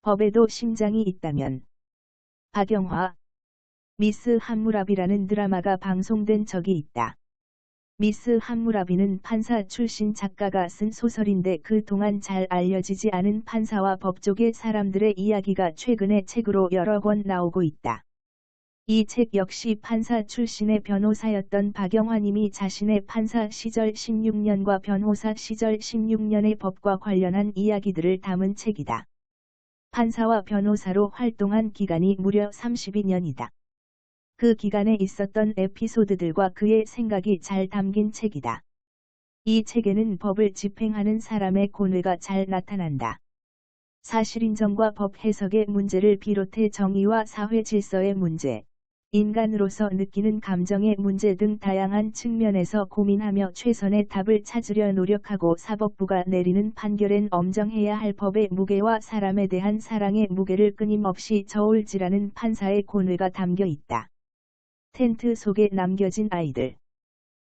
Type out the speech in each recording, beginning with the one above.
법에도 심장이 있다면. 박영화, 미스 함무라비라는 드라마가 방송된 적이 있다. 미스 함무라비는 판사 출신 작가가 쓴 소설인데 그동안 잘 알려지지 않은 판사와 법조계 사람들의 이야기가 최근에 책으로 여러 권 나오고 있다. 이 책 역시 판사 출신의 변호사였던 박영화님이 자신의 판사 시절 16년과 변호사 시절 16년의 법과 관련한 이야기들을 담은 책이다. 판사와 변호사로 활동한 기간이 무려 32년이다. 그 기간에 있었던 에피소드들과 그의 생각이 잘 담긴 책이다. 이 책에는 법을 집행하는 사람의 고뇌가 잘 나타난다. 사실인정과 법 해석의 문제를 비롯해 정의와 사회 질서의 문제, 인간으로서 느끼는 감정의 문제 등 다양한 측면에서 고민하며 최선의 답을 찾으려 노력하고 사법부가 내리는 판결엔 엄정해야 할 법의 무게와 사람에 대한 사랑의 무게를 끊임없이 저울질하는 판사의 고뇌가 담겨 있다. 텐트 속에 남겨진 아이들.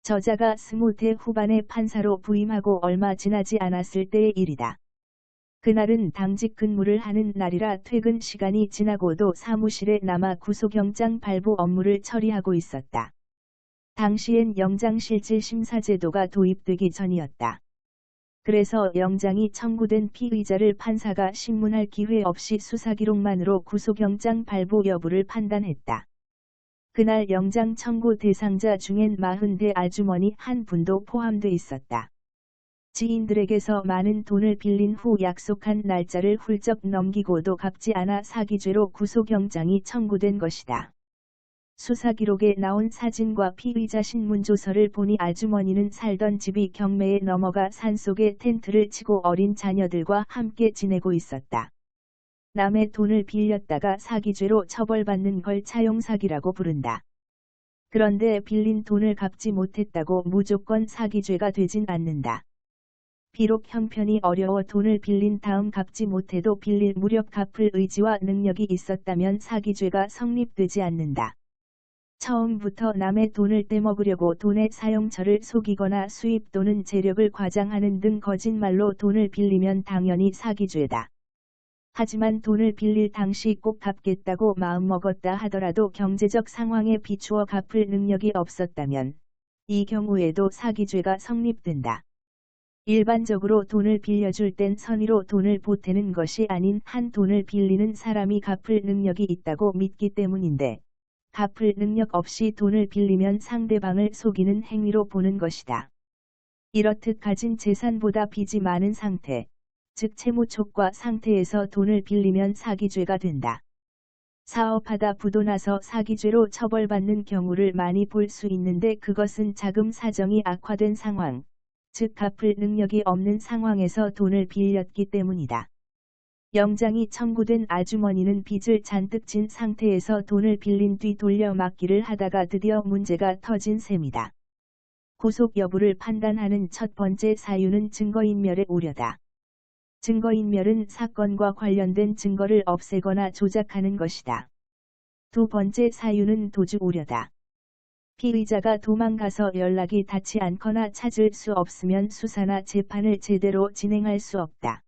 저자가 20대 후반의 판사로 부임하고 얼마 지나지 않았을 때의 일이다. 그날은 당직 근무를 하는 날이라 퇴근 시간이 지나고도 사무실에 남아 구속영장 발부 업무를 처리하고 있었다. 당시엔 영장실질 심사제도가 도입되기 전이었다. 그래서 영장이 청구된 피의자를 판사가 신문할 기회 없이 수사기록만으로 구속영장 발부 여부를 판단했다. 그날 영장 청구 대상자 중엔 40대 아주머니 한 분도 포함돼 있었다. 지인들에게서 많은 돈을 빌린 후 약속한 날짜를 훌쩍 넘기고도 갚지 않아 사기죄로 구속영장이 청구된 것이다. 수사기록에 나온 사진과 피의자 신문조서를 보니 아주머니는 살던 집이 경매에 넘어가 산속에 텐트를 치고 어린 자녀들과 함께 지내고 있었다. 남의 돈을 빌렸다가 사기죄로 처벌받는 걸 차용사기라고 부른다. 그런데 빌린 돈을 갚지 못했다고 무조건 사기죄가 되진 않는다. 비록 형편이 어려워 돈을 빌린 다음 갚지 못해도 빌릴 무렵 갚을 의지와 능력이 있었다면 사기죄가 성립되지 않는다. 처음부터 남의 돈을 떼먹으려고 돈의 사용처를 속이거나 수입 또는 재력을 과장하는 등 거짓말로 돈을 빌리면 당연히 사기죄다. 하지만 돈을 빌릴 당시 꼭 갚겠다고 마음먹었다 하더라도 경제적 상황에 비추어 갚을 능력이 없었다면 이 경우에도 사기죄가 성립된다. 일반적으로 돈을 빌려줄 땐 선의로 돈을 보태는 것이 아닌 한 돈을 빌리는 사람이 갚을 능력이 있다고 믿기 때문인데 갚을 능력 없이 돈을 빌리면 상대방을 속이는 행위로 보는 것이다. 이렇듯 가진 재산보다 빚이 많은 상태, 즉 채무촉과 상태에서 돈을 빌리면 사기죄가 된다. 사업하다 부도나서 사기죄로 처벌받는 경우를 많이 볼 수 있는데 그것은 자금 사정이 악화된 상황, 즉 갚을 능력이 없는 상황에서 돈을 빌렸기 때문이다. 영장이 청구된 아주머니는 빚을 잔뜩 진 상태에서 돈을 빌린 뒤 돌려막기를 하다가 드디어 문제가 터진 셈이다. 구속 여부를 판단하는 첫 번째 사유는 증거인멸의 우려다. 증거인멸은 사건과 관련된 증거를 없애거나 조작하는 것이다. 두 번째 사유는 도주 우려다. 피의자가 도망가서 연락이 닿지 않거나 찾을 수 없으면 수사나 재판을 제대로 진행할 수 없다.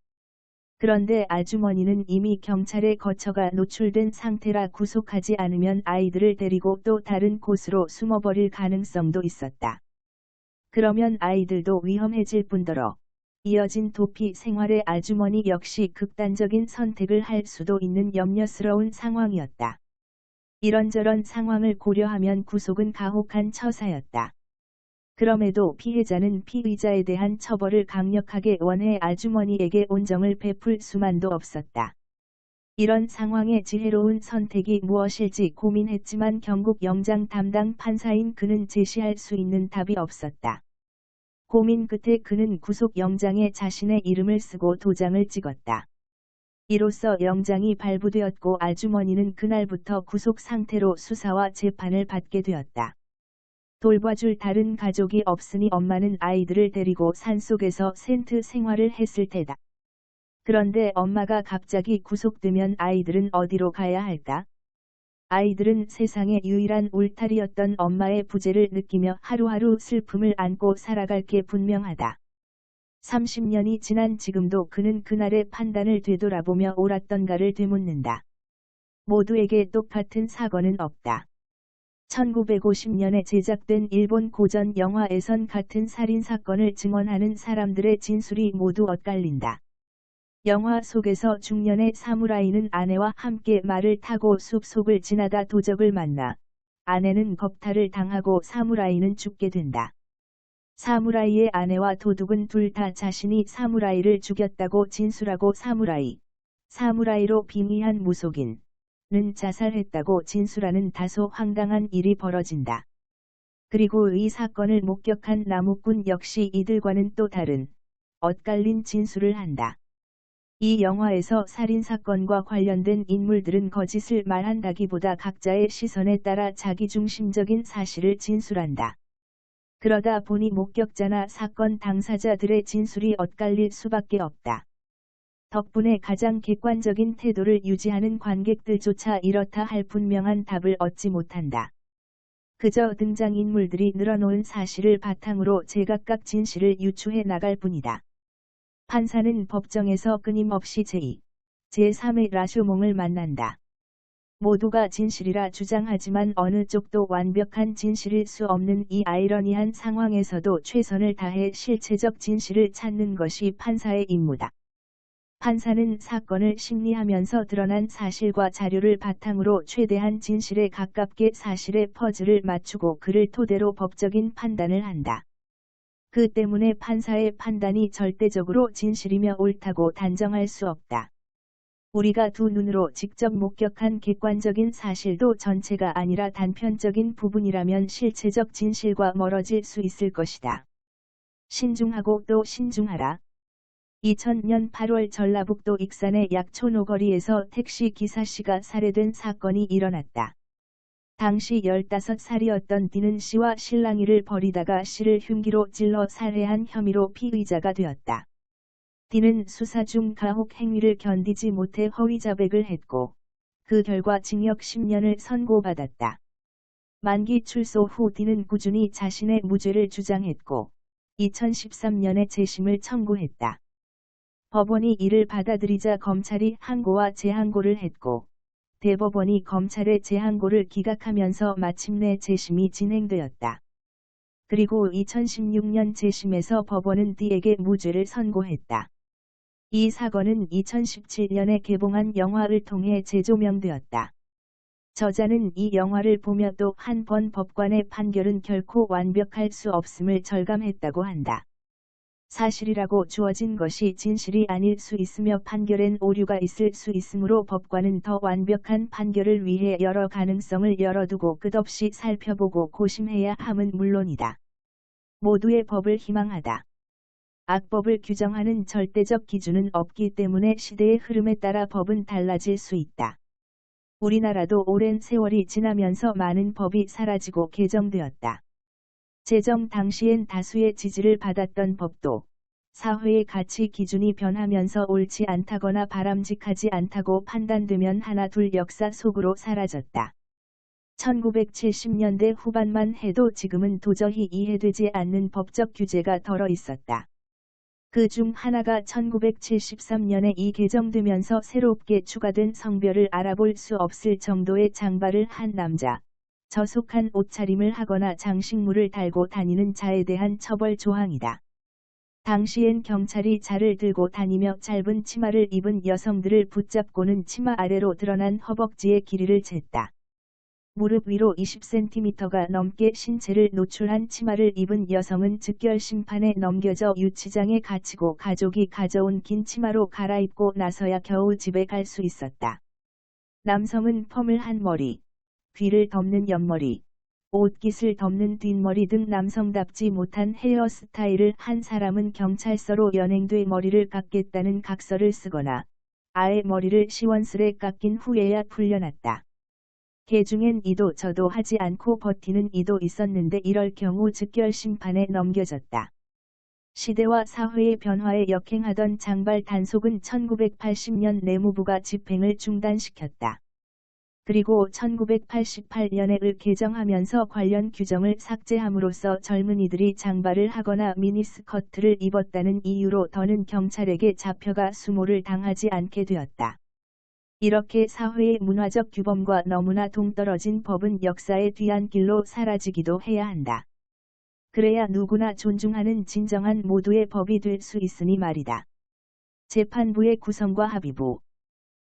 그런데 아주머니는 이미 경찰에 거쳐가 노출된 상태라 구속하지 않으면 아이들을 데리고 또 다른 곳으로 숨어버릴 가능성도 있었다. 그러면 아이들도 위험해질 뿐더러 이어진 도피 생활의 아주머니 역시 극단적인 선택을 할 수도 있는 염려스러운 상황이었다. 이런저런 상황을 고려하면 구속은 가혹한 처사였다. 그럼에도 피해자는 피의자에 대한 처벌을 강력하게 원해 아주머니에게 온정을 베풀 수만도 없었다. 이런 상황의 지혜로운 선택이 무엇일지 고민했지만 경국 영장 담당 판사인 그는 제시할 수 있는 답이 없었다. 고민 끝에 그는 구속 영장에 자신의 이름을 쓰고 도장을 찍었다. 이로써 영장이 발부되었고 아주머니는 그날부터 구속 상태로 수사와 재판을 받게 되었다. 돌봐줄 다른 가족이 없으니 엄마는 아이들을 데리고 산속에서 텐트 생활을 했을 테다. 그런데 엄마가 갑자기 구속되면 아이들은 어디로 가야 할까? 아이들은 세상의 유일한 울타리였던 엄마의 부재를 느끼며 하루하루 슬픔을 안고 살아갈 게 분명하다. 30년이 지난 지금도 그는 그날의 판단을 되돌아보며 옳았던가를 되묻는다. 모두에게 똑같은 사건은 없다. 1950년에 제작된 일본 고전 영화에선 같은 살인사건을 증언하는 사람들의 진술이 모두 엇갈린다. 영화 속에서 중년의 사무라이는 아내와 함께 말을 타고 숲속을 지나다 도적을 만나 아내는 겁탈을 당하고 사무라이는 죽게 된다. 사무라이의 아내와 도둑은 둘 다 자신이 사무라이를 죽였다고 진술하고 사무라이로 빙의한 무속인은 자살했다고 진술하는 다소 황당한 일이 벌어진다. 그리고 이 사건을 목격한 나무꾼 역시 이들과는 또 다른 엇갈린 진술을 한다. 이 영화에서 살인사건과 관련된 인물들은 거짓을 말한다기보다 각자의 시선에 따라 자기중심적인 사실을 진술한다. 그러다 보니 목격자나 사건 당사자들의 진술이 엇갈릴 수밖에 없다. 덕분에 가장 객관적인 태도를 유지하는 관객들조차 이렇다 할 분명한 답을 얻지 못한다. 그저 등장인물들이 늘어놓은 사실을 바탕으로 제각각 진실을 유추해 나갈 뿐이다. 판사는 법정에서 끊임없이 제2, 제3의 라쇼몽을 만난다. 모두가 진실이라 주장하지만 어느 쪽도 완벽한 진실일 수 없는 이 아이러니한 상황에서도 최선을 다해 실체적 진실을 찾는 것이 판사의 임무다. 판사는 사건을 심리하면서 드러난 사실과 자료를 바탕으로 최대한 진실에 가깝게 사실의 퍼즐을 맞추고 그를 토대로 법적인 판단을 한다. 그 때문에 판사의 판단이 절대적으로 진실이며 옳다고 단정할 수 없다. 우리가 두 눈으로 직접 목격한 객관적인 사실도 전체가 아니라 단편적인 부분이라면 실체적 진실과 멀어질 수 있을 것이다. 신중하고 또 신중하라. 2000년 8월 전라북도 익산의 약촌 오거리에서 택시 기사 씨가 살해된 사건이 일어났다. 당시 15살이었던 D는 씨와 실랑이를 벌이다가 씨를 흉기로 찔러 살해한 혐의로 피의자가 되었다. D는 수사 중 가혹 행위를 견디지 못해 허위 자백을 했고, 그 결과 징역 10년을 선고받았다. 만기 출소 후 D는 꾸준히 자신의 무죄를 주장했고, 2013년에 재심을 청구했다. 법원이 이를 받아들이자 검찰이 항고와 재항고를 했고, 대법원이 검찰의 재항고를 기각하면서 마침내 재심이 진행되었다. 그리고 2016년 재심에서 법원은 D에게 무죄를 선고했다. 이 사건은 2017년에 개봉한 영화를 통해 재조명되었다. 저자는 이 영화를 보며 또 한 번 법관의 판결은 결코 완벽할 수 없음을 절감했다고 한다. 사실이라고 주어진 것이 진실이 아닐 수 있으며 판결엔 오류가 있을 수 있으므로 법관은 더 완벽한 판결을 위해 여러 가능성을 열어두고 끝없이 살펴보고 고심해야 함은 물론이다. 모두의 법을 희망하다. 악법을 규정하는 절대적 기준은 없기 때문에 시대의 흐름에 따라 법은 달라질 수 있다. 우리나라도 오랜 세월이 지나면서 많은 법이 사라지고 개정되었다. 제정 당시엔 다수의 지지를 받았던 법도 사회의 가치 기준이 변하면서 옳지 않다거나 바람직하지 않다고 판단되면 하나 둘 역사 속으로 사라졌다. 1970년대 후반만 해도 지금은 도저히 이해되지 않는 법적 규제가 덜어 있었다. 그 중 하나가 1973년에 이 개정되면서 새롭게 추가된 성별을 알아볼 수 없을 정도의 장발을 한 남자, 저속한 옷차림을 하거나 장식물을 달고 다니는 자에 대한 처벌 조항이다. 당시엔 경찰이 자를 들고 다니며 짧은 치마를 입은 여성들을 붙잡고는 치마 아래로 드러난 허벅지의 길이를 쟀다. 무릎 위로 20cm가 넘게 신체를 노출한 치마를 입은 여성은 즉결 심판에 넘겨져 유치장에 갇히고 가족이 가져온 긴 치마로 갈아입고 나서야 겨우 집에 갈 수 있었다. 남성은 펌을 한 머리, 귀를 덮는 옆머리, 옷깃을 덮는 뒷머리 등 남성답지 못한 헤어스타일을 한 사람은 경찰서로 연행돼 머리를 깎겠다는 각서를 쓰거나 아예 머리를 시원스레 깎인 후에야 풀려났다. 개중엔 이도 저도 하지 않고 버티는 이도 있었는데 이럴 경우 즉결 심판에 넘겨졌다. 시대와 사회의 변화에 역행하던 장발 단속은 1980년 내무부가 집행을 중단시켰다. 그리고 1988년에 을 개정하면서 관련 규정을 삭제함으로써 젊은이들이 장발을 하거나 미니스커트를 입었다는 이유로 더는 경찰에게 잡혀가 수모를 당하지 않게 되었다. 이렇게 사회의 문화적 규범과 너무나 동떨어진 법은 역사의 뒤안길로 사라지기도 해야 한다. 그래야 누구나 존중하는 진정한 모두의 법이 될 수 있으니 말이다. 재판부의 구성과 합의부.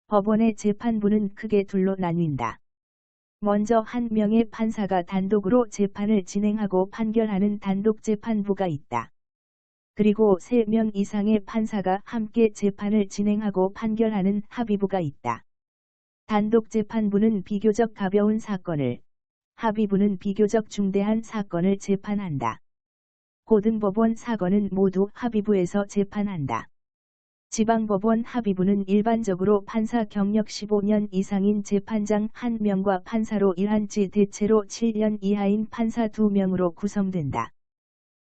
법원의 재판부는 크게 둘로 나뉜다. 먼저 한 명의 판사가 단독으로 재판을 진행하고 판결하는 단독재판부가 있다. 그리고 3명 이상의 판사가 함께 재판을 진행하고 판결하는 합의부가 있다. 단독재판부는 비교적 가벼운 사건을, 합의부는 비교적 중대한 사건을 재판한다. 고등법원 사건은 모두 합의부에서 재판한다. 지방법원 합의부는 일반적으로 판사 경력 15년 이상인 재판장 1명과 판사로 일한 지 대체로 7년 이하인 판사 2명으로 구성된다.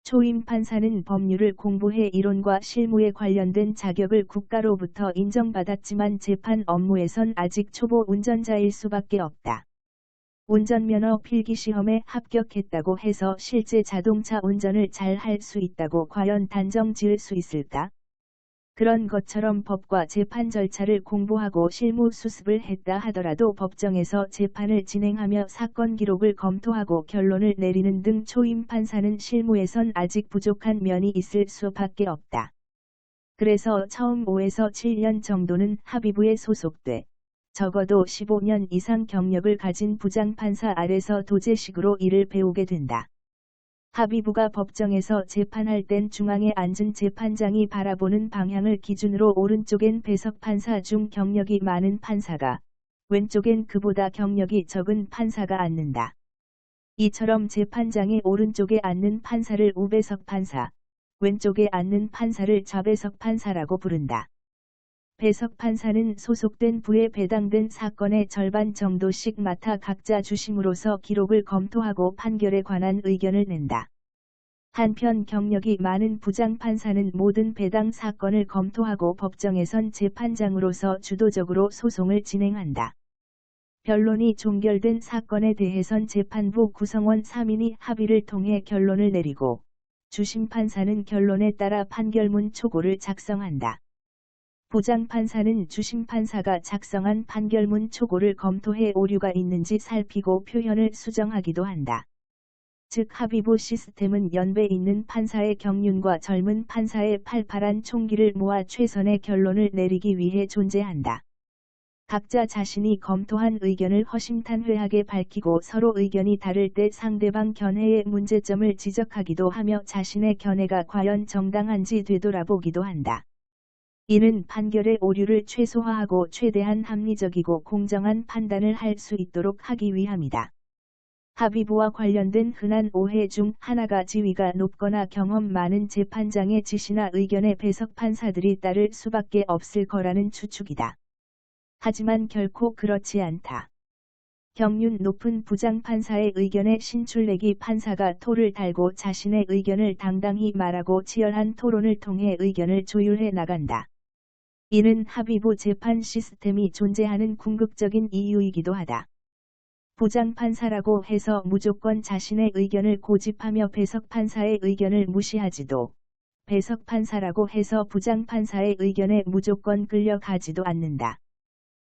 초임 판사는 법률을 공부해 이론과 실무에 관련된 자격을 국가로부터 인정받았지만 재판 업무에선 아직 초보 운전자일 수밖에 없다. 운전면허 필기시험에 합격했다고 해서 실제 자동차 운전을 잘 할 수 있다고 과연 단정 지을 수 있을까? 그런 것처럼 법과 재판 절차를 공부하고 실무 수습을 했다 하더라도 법정에서 재판을 진행하며 사건 기록을 검토하고 결론을 내리는 등 초임 판사는 실무에선 아직 부족한 면이 있을 수밖에 없다. 그래서 처음 5에서 7년 정도는 합의부에 소속돼 적어도 15년 이상 경력을 가진 부장판사 아래서 도제식으로 일을 배우게 된다. 합의부가 법정에서 재판할 땐 중앙에 앉은 재판장이 바라보는 방향을 기준으로 오른쪽엔 배석 판사 중 경력이 많은 판사가, 왼쪽엔 그보다 경력이 적은 판사가 앉는다. 이처럼 재판장의 오른쪽에 앉는 판사를 우배석 판사, 왼쪽에 앉는 판사를 좌배석 판사라고 부른다. 배석 판사는 소속된 부에 배당된 사건의 절반 정도씩 맡아 각자 주심으로서 기록을 검토하고 판결에 관한 의견을 낸다. 한편 경력이 많은 부장판사는 모든 배당 사건을 검토하고 법정에선 재판장으로서 주도적으로 소송을 진행한다. 변론이 종결된 사건에 대해선 재판부 구성원 3인이 합의를 통해 결론을 내리고, 주심판사는 결론에 따라 판결문 초고를 작성한다. 부장판사는 주심판사가 작성한 판결문 초고를 검토해 오류가 있는지 살피고 표현을 수정하기도 한다. 즉 합의부 시스템은 연배 있는 판사의 경륜과 젊은 판사의 팔팔한 총기를 모아 최선의 결론을 내리기 위해 존재한다. 각자 자신이 검토한 의견을 허심탄회하게 밝히고 서로 의견이 다를 때 상대방 견해의 문제점을 지적하기도 하며 자신의 견해가 과연 정당한지 되돌아보기도 한다. 이는 판결의 오류를 최소화하고 최대한 합리적이고 공정한 판단을 할 수 있도록 하기 위함이다. 합의부와 관련된 흔한 오해 중 하나가 지위가 높거나 경험 많은 재판장의 지시나 의견에 배석 판사들이 따를 수밖에 없을 거라는 추측이다. 하지만 결코 그렇지 않다. 경륜 높은 부장판사의 의견에 신출내기 판사가 토를 달고 자신의 의견을 당당히 말하고 치열한 토론을 통해 의견을 조율해 나간다. 이는 합의부 재판 시스템이 존재하는 궁극적인 이유이기도 하다. 부장판사라고 해서 무조건 자신의 의견을 고집하며 배석판사의 의견을 무시하지도, 배석판사라고 해서 부장판사의 의견에 무조건 끌려가지도 않는다.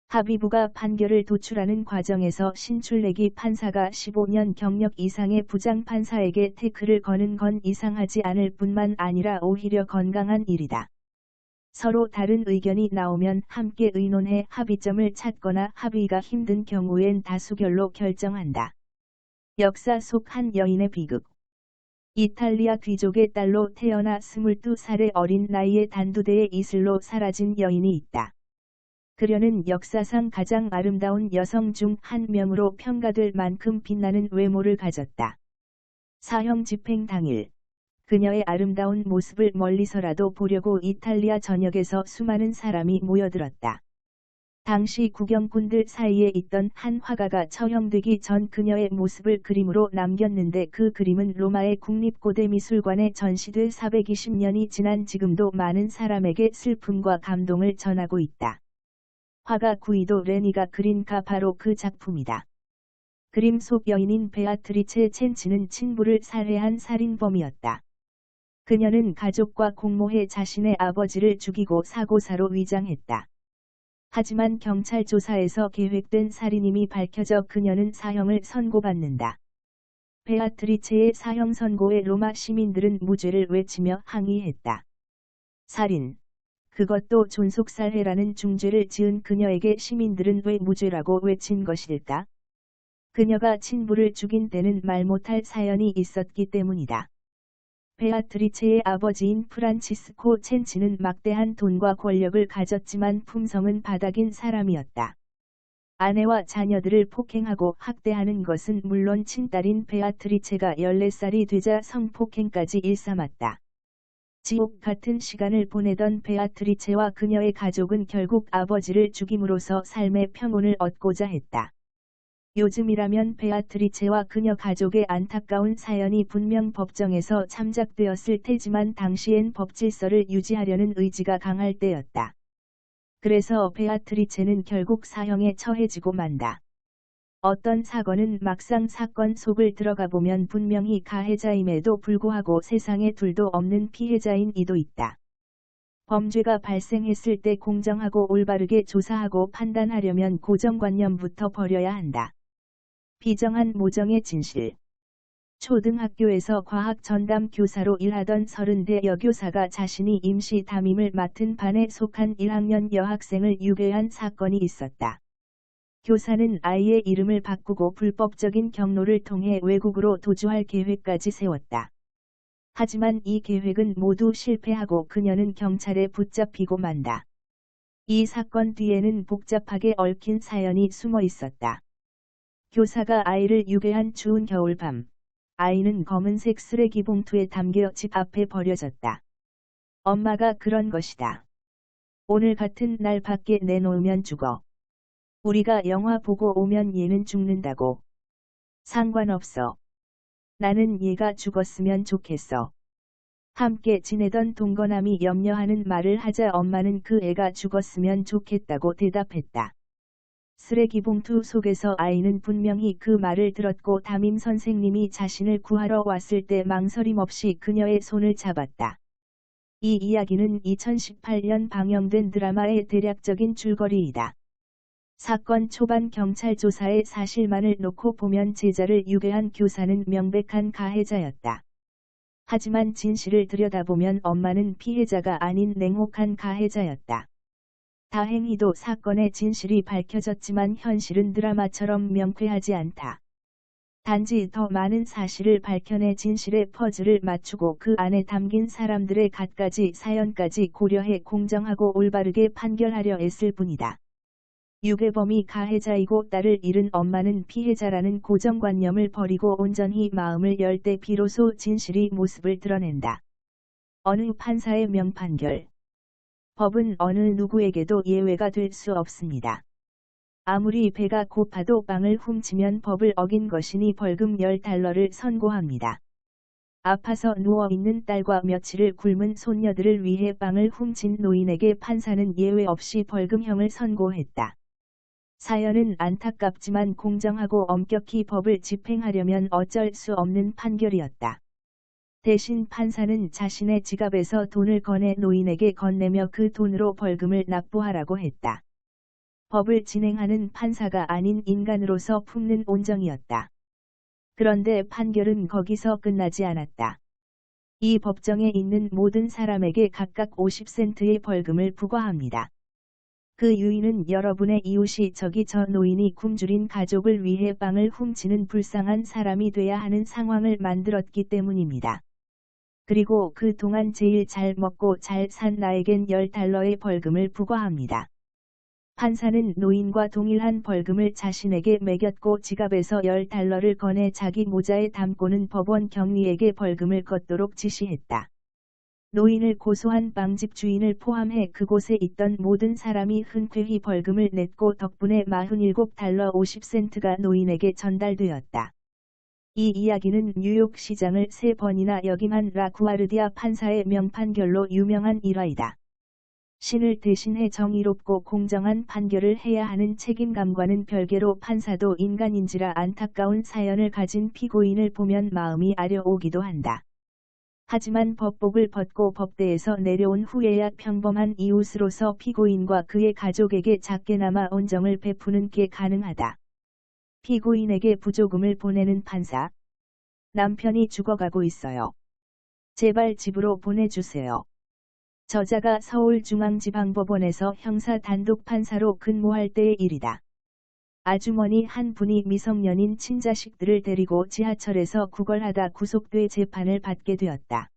합의부가 판결을 도출하는 과정에서 신출내기 판사가 15년 경력 이상의 부장판사에게 태클을 거는 건 이상하지 않을 뿐만 아니라 오히려 건강한 일이다. 서로 다른 의견이 나오면 함께 의논해 합의점을 찾거나 합의가 힘든 경우엔 다수결로 결정한다. 역사 속 한 여인의 비극. 이탈리아 귀족의 딸로 태어나 22살의 어린 나이에 단두대의 이슬로 사라진 여인이 있다. 그녀는 역사상 가장 아름다운 여성 중 한 명으로 평가될 만큼 빛나는 외모를 가졌다. 사형 집행 당일, 그녀의 아름다운 모습을 멀리서라도 보려고 이탈리아 전역에서 수많은 사람이 모여들었다. 당시 구경꾼들 사이에 있던 한 화가가 처형되기 전 그녀의 모습을 그림으로 남겼는데 그 그림은 로마의 국립고대미술관에 전시돼 420년이 지난 지금도 많은 사람에게 슬픔과 감동을 전하고 있다. 화가 구이도 레니가 그린가 바로 그 작품이다. 그림 속 여인인 베아트리체 첸치는 친부를 살해한 살인범이었다. 그녀는 가족과 공모해 자신의 아버지를 죽이고 사고사로 위장했다. 하지만 경찰 조사에서 계획된 살인임이 밝혀져 그녀는 사형을 선고받는다. 베아트리체의 사형 선고에 로마 시민들은 무죄를 외치며 항의했다. 살인, 그것도 존속살해라는 중죄를 지은 그녀에게 시민들은 왜 무죄라고 외친 것일까? 그녀가 친부를 죽인 때는 말 못할 사연이 있었기 때문이다. 베아트리체의 아버지인 프란치스코 첸치는 막대한 돈과 권력을 가졌지만 품성은 바닥인 사람이었다. 아내와 자녀들을 폭행하고 학대하는 것은 물론 친딸인 베아트리체가 14살이 되자 성폭행까지 일삼았다. 지옥 같은 시간을 보내던 베아트리체와 그녀의 가족은 결국 아버지를 죽임으로써 삶의 평온을 얻고자 했다. 요즘이라면 베아트리체와 그녀 가족의 안타까운 사연이 분명 법정에서 참작되었을 테지만 당시엔 법 질서를 유지하려는 의지가 강할 때였다. 그래서 베아트리체는 결국 사형에 처해지고 만다. 어떤 사건은 막상 사건 속을 들어가 보면 분명히 가해자임에도 불구하고 세상에 둘도 없는 피해자인 이도 있다. 범죄가 발생했을 때 공정하고 올바르게 조사하고 판단하려면 고정관념부터 버려야 한다. 비정한 모정의 진실. 초등학교에서 과학 전담 교사로 일하던 30대 여교사가 자신이 임시 담임을 맡은 반에 속한 1학년 여학생을 유괴한 사건이 있었다. 교사는 아이의 이름을 바꾸고 불법적인 경로를 통해 외국으로 도주할 계획까지 세웠다. 하지만 이 계획은 모두 실패하고 그녀는 경찰에 붙잡히고 만다. 이 사건 뒤에는 복잡하게 얽힌 사연이 숨어 있었다. 교사가 아이를 유괴한 추운 겨울밤, 아이는 검은색 쓰레기 봉투에 담겨 집 앞에 버려졌다. 엄마가 그런 것이다. 오늘 같은 날 밖에 내놓으면 죽어. 우리가 영화 보고 오면 얘는 죽는다고. 상관없어. 나는 얘가 죽었으면 좋겠어. 함께 지내던 동거남이 염려하는 말을 하자 엄마는 그 애가 죽었으면 좋겠다고 대답했다. 쓰레기 봉투 속에서 아이는 분명히 그 말을 들었고 담임 선생님이 자신을 구하러 왔을 때 망설임 없이 그녀의 손을 잡았다. 이 이야기는 2018년 방영된 드라마의 대략적인 줄거리이다. 사건 초반 경찰 조사의 사실만을 놓고 보면 제자를 유괴한 교사는 명백한 가해자였다. 하지만 진실을 들여다보면 엄마는 피해자가 아닌 냉혹한 가해자였다. 다행히도 사건의 진실이 밝혀졌지만 현실은 드라마처럼 명쾌하지 않다. 단지 더 많은 사실을 밝혀내 진실의 퍼즐을 맞추고 그 안에 담긴 사람들의 갖가지 사연까지 고려해 공정하고 올바르게 판결하려 애쓸 뿐이다. 유괴범이 가해자이고 딸을 잃은 엄마는 피해자라는 고정관념을 버리고 온전히 마음을 열 때 비로소 진실이 모습을 드러낸다. 어느 판사의 명판결. 법은 어느 누구에게도 예외가 될 수 없습니다. 아무리 배가 고파도 빵을 훔치면 법을 어긴 것이니 벌금 $10를 선고합니다. 아파서 누워있는 딸과 며칠을 굶은 손녀들을 위해 빵을 훔친 노인에게 판사는 예외 없이 벌금형을 선고했다. 사연은 안타깝지만 공정하고 엄격히 법을 집행하려면 어쩔 수 없는 판결이었다. 대신 판사는 자신의 지갑에서 돈을 꺼내 노인에게 건네며 그 돈으로 벌금을 납부하라고 했다. 법을 진행하는 판사가 아닌 인간으로서 품는 온정이었다. 그런데 판결은 거기서 끝나지 않았다. 이 법정에 있는 모든 사람에게 각각 50센트의 벌금을 부과합니다. 그 유인은 여러분의 이웃이 저기 저 노인이 굶주린 가족을 위해 빵을 훔치는 불쌍한 사람이 돼야 하는 상황을 만들었기 때문입니다. 그리고 그 동안 제일 잘 먹고 잘 산 나에겐 $10의 벌금을 부과합니다. 판사는 노인과 동일한 벌금을 자신에게 매겼고 지갑에서 $10를 꺼내 자기 모자에 담고는 법원 경리에게 벌금을 걷도록 지시했다. 노인을 고소한 빵집 주인을 포함해 그곳에 있던 모든 사람이 흔쾌히 벌금을 냈고 덕분에 $47 50센트가 노인에게 전달되었다. 이 이야기는 뉴욕 시장을 3번이나 역임한 라구아르디아 판사의 명판결로 유명한 일화이다. 신을 대신해 정의롭고 공정한 판결을 해야 하는 책임감과는 별개로 판사도 인간인지라 안타까운 사연을 가진 피고인을 보면 마음이 아려오기도 한다. 하지만 법복을 벗고 법대에서 내려온 후에야 평범한 이웃으로서 피고인과 그의 가족에게 작게나마 온정을 베푸는 게 가능하다. 피고인에게 부조금을 보내는 판사. 남편이 죽어가고 있어요. 제발 집으로 보내주세요. 저자가 서울중앙지방법원에서 형사 단독판사로 근무할 때의 일이다. 아주머니 한 분이 미성년인 친자식들을 데리고 지하철에서 구걸하다 구속돼 재판을 받게 되었다.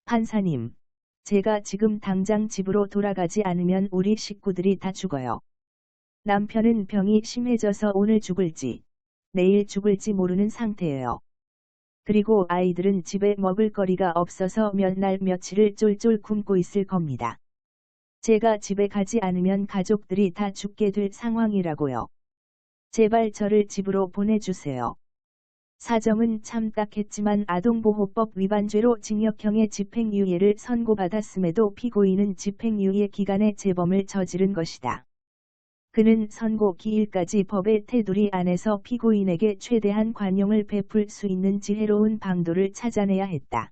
판사님, 제가 지금 당장 집으로 돌아가지 않으면 우리 식구들이 다 죽어요. 남편은 병이 심해져서 오늘 죽을지, 내일 죽을지 모르는 상태예요. 그리고 아이들은 집에 먹을 거리가 없어서 몇 날 며칠을 쫄쫄 굶고 있을 겁니다. 제가 집에 가지 않으면 가족들이 다 죽게 될 상황이라고요. 제발 저를 집으로 보내주세요. 사정은 참 딱했지만 아동보호법 위반죄로 징역형의 집행유예를 선고받았음에도 피고인은 집행유예 기간에 재범을 저지른 것이다. 그는 선고 기일까지 법의 테두리 안에서 피고인에게 최대한 관용을 베풀 수 있는 지혜로운 방도를 찾아내야 했다.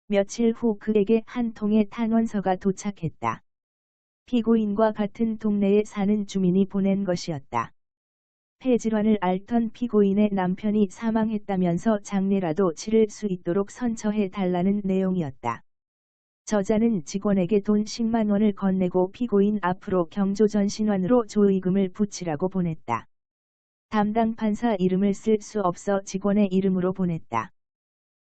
며칠 후 그에게 한 통의 탄원서가 도착했다. 피고인과 같은 동네에 사는 주민이 보낸 것이었다. 폐질환을 앓던 피고인의 남편이 사망했다면서 장례라도 치를 수 있도록 선처해 달라는 내용이었다. 저자는 직원에게 돈 10만 원을 건네고 피고인 앞으로 경조전신환으로 조의금을 붙이라고 보냈다. 담당 판사 이름을 쓸 수 없어 직원의 이름으로 보냈다.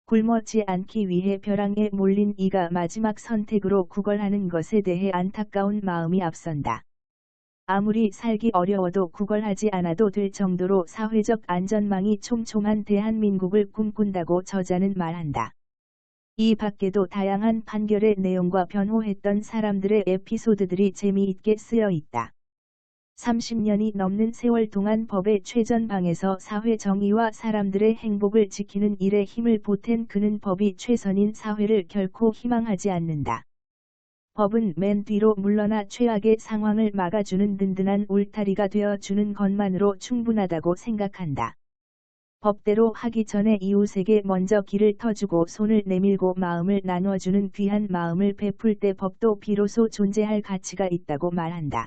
굶었지 않기 위해 벼랑에 몰린 이가 마지막 선택으로 구걸하는 것에 대해 안타까운 마음이 앞선다. 아무리 살기 어려워도 구걸하지 않아도 될 정도로 사회적 안전망이 촘촘한 대한민국을 꿈꾼다고 저자는 말한다. 이 밖에도 다양한 판결의 내용과 변호했던 사람들의 에피소드들이 재미있게 쓰여 있다. 30년이 넘는 세월 동안 법의 최전방에서 사회 정의와 사람들의 행복을 지키는 일에 힘을 보탠 그는 법이 최선인 사회를 결코 희망하지 않는다. 법은 맨 뒤로 물러나 최악의 상황을 막아주는 든든한 울타리가 되어주는 것만으로 충분하다고 생각한다. 법대로 하기 전에 이웃에게 먼저 길을 터주고 손을 내밀고 마음을 나눠주는 귀한 마음을 베풀 때 법도 비로소 존재할 가치가 있다고 말한다.